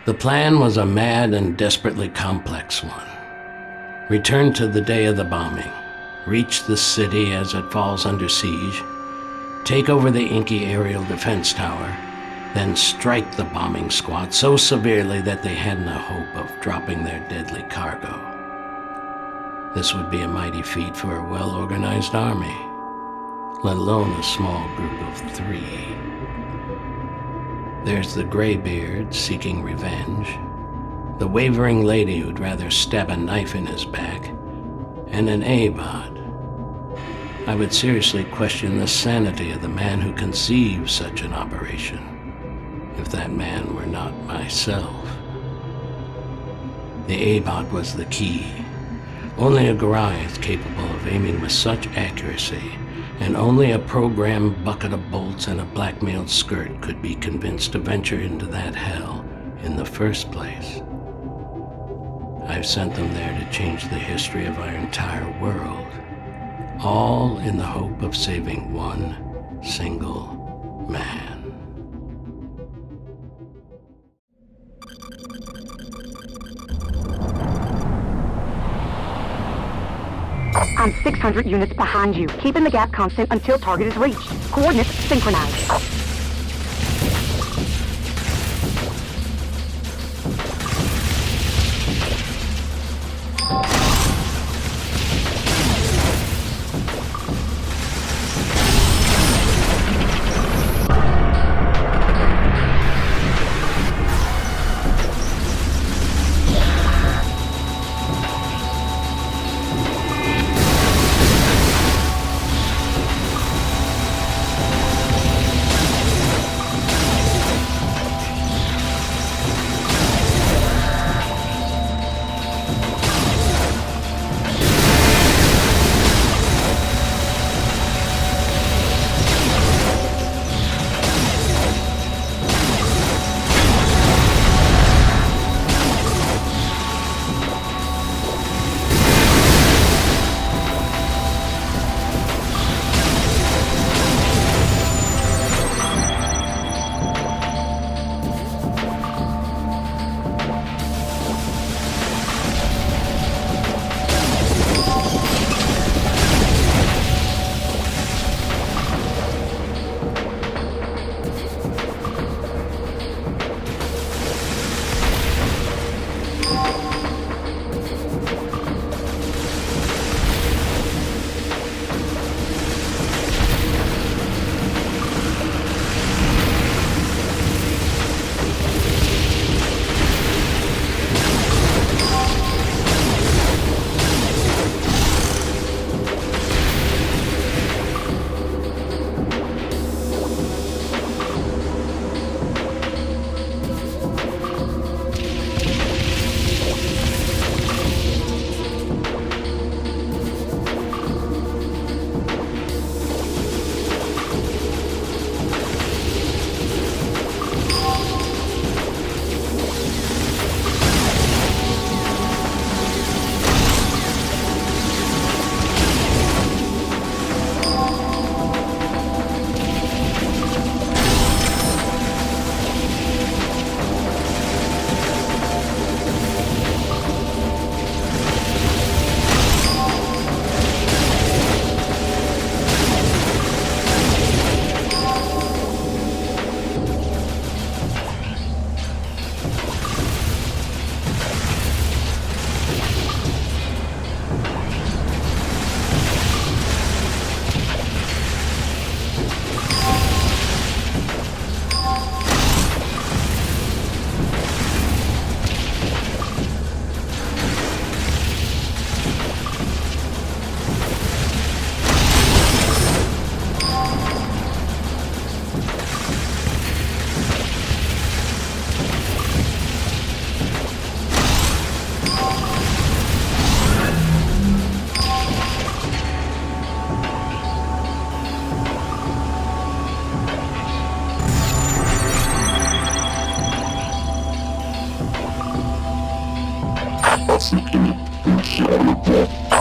The plan was a mad and desperately complex one. Return to the day of the bombing, reach the city as it falls under siege, take over the Inky aerial defense tower, then strike the bombing squad so severely that they hadn't a hope of dropping their deadly cargo. This would be a mighty feat for a well-organized army, let alone a small group of 3. There's the graybeard seeking revenge, the wavering lady who'd rather stab a knife in his back, and an A-bot. I would seriously question the sanity of the man who conceived such an operation, if that man were not myself. The A-bot was the key. Only a Goliath capable of aiming with such accuracy, and only a programmed bucket of bolts and a blackmailed skirt could be convinced to venture into that hell in the first place. I've sent them there to change the history of our entire world, all in the hope of saving one single man. I'm 600 units behind you, keeping the gap constant until target is reached. Coordinates synchronized.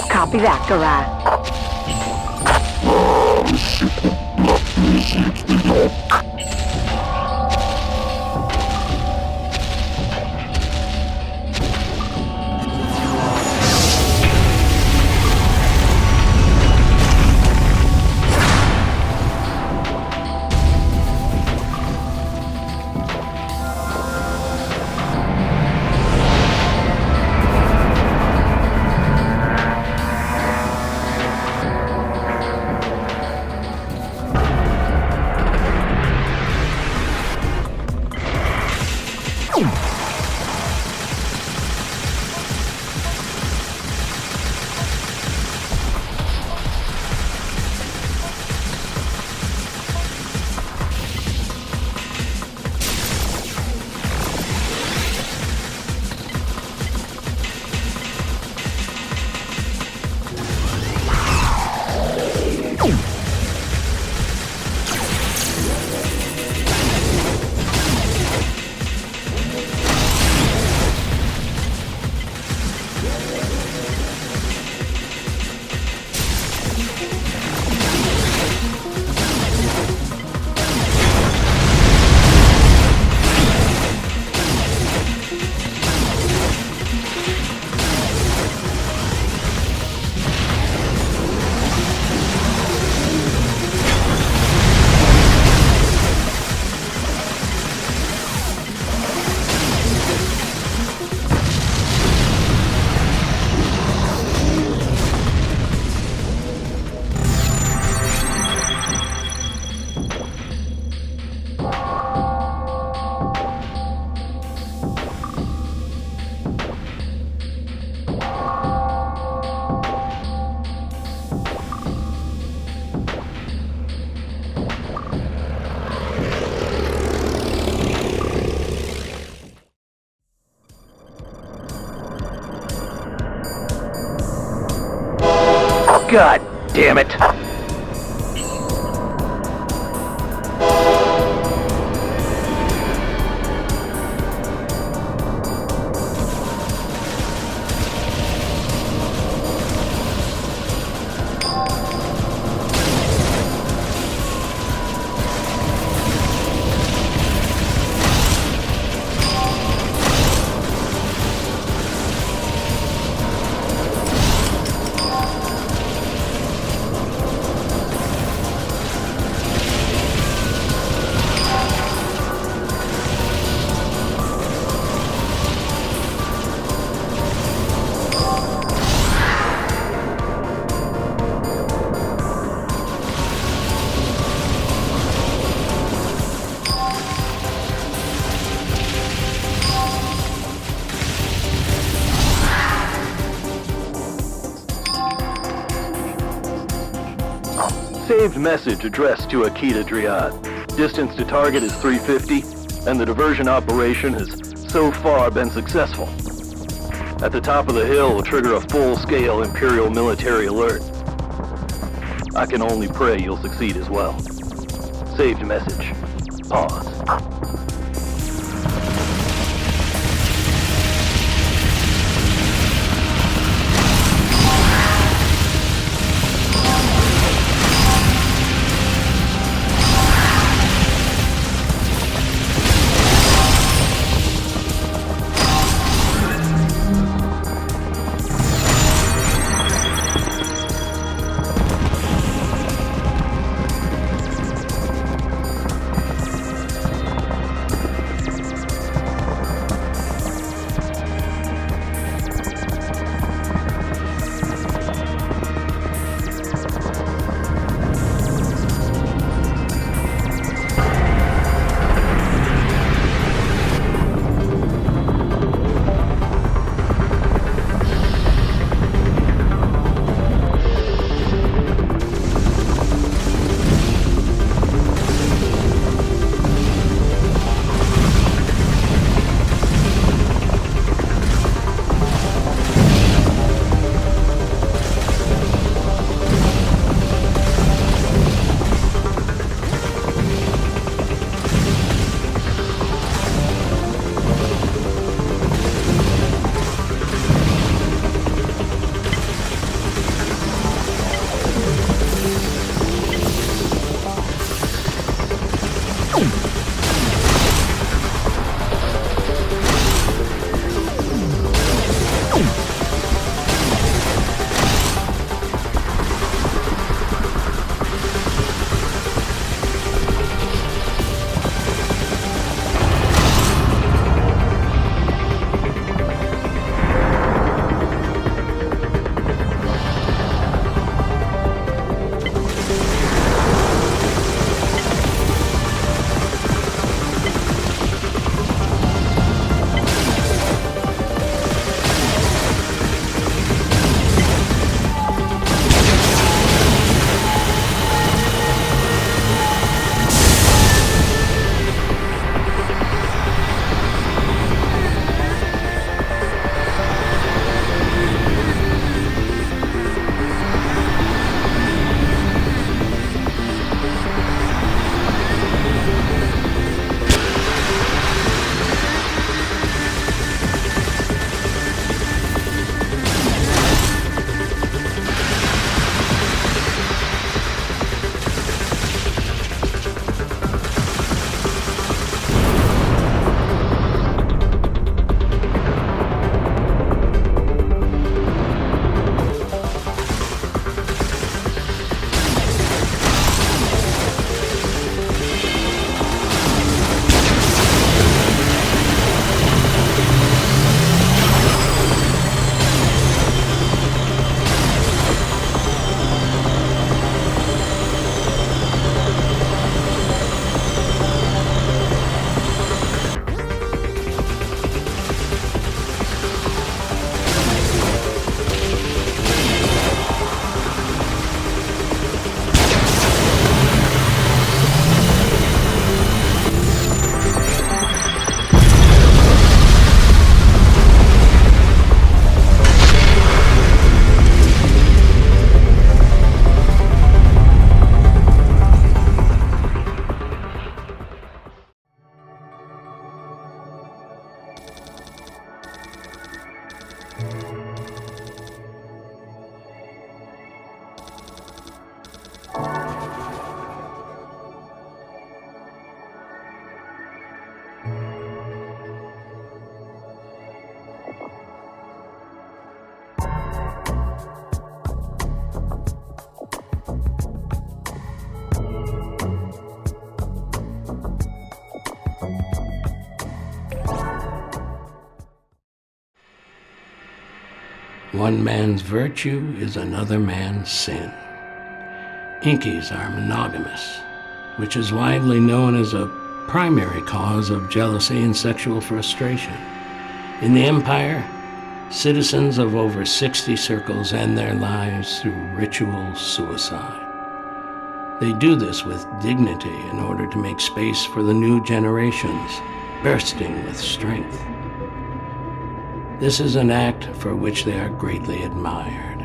Copy that, Garai. damn it! Saved message addressed to Akita Driad. Distance to target is 350, and the diversion operation has so far been successful. At the top of the hill will trigger a full-scale Imperial military alert. I can only pray you'll succeed as well. Saved message. Pause. One man's virtue is another man's sin. Inkies are monogamous, which is widely known as a primary cause of jealousy and sexual frustration. In the Empire, citizens of over 60 circles end their lives through ritual suicide. They do this with dignity in order to make space for the new generations, bursting with strength. This is an act for which they are greatly admired.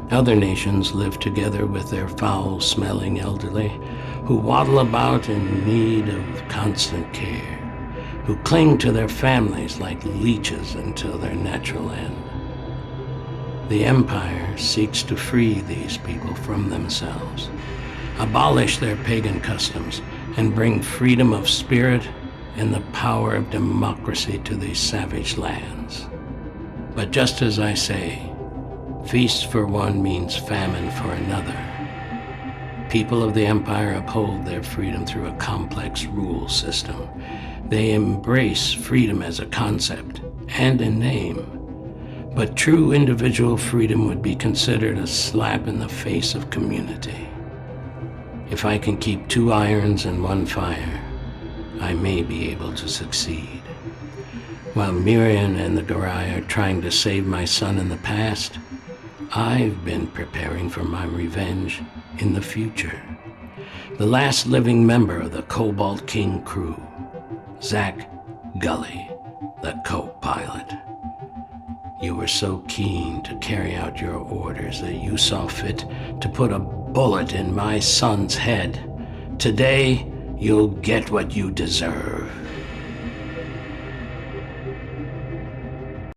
Other nations live together with their foul-smelling elderly, who waddle about in need of constant care, who cling to their families like leeches until their natural end. The Empire seeks to free these people from themselves, abolish their pagan customs, and bring freedom of spirit and the power of democracy to these savage lands. But just as I say, feast for one means famine for another. People of the Empire uphold their freedom through a complex rule system. They embrace freedom as a concept and in name. But true individual freedom would be considered a slap in the face of community. If I can keep 2 irons in one fire, I may be able to succeed. While Miriam and the Garai are trying to save my son in the past, I've been preparing for my revenge in the future. The last living member of the Cobalt King crew, Zach Gully, the co-pilot. You were so keen to carry out your orders that you saw fit to put a bullet in my son's head. Today, you'll get what you deserve.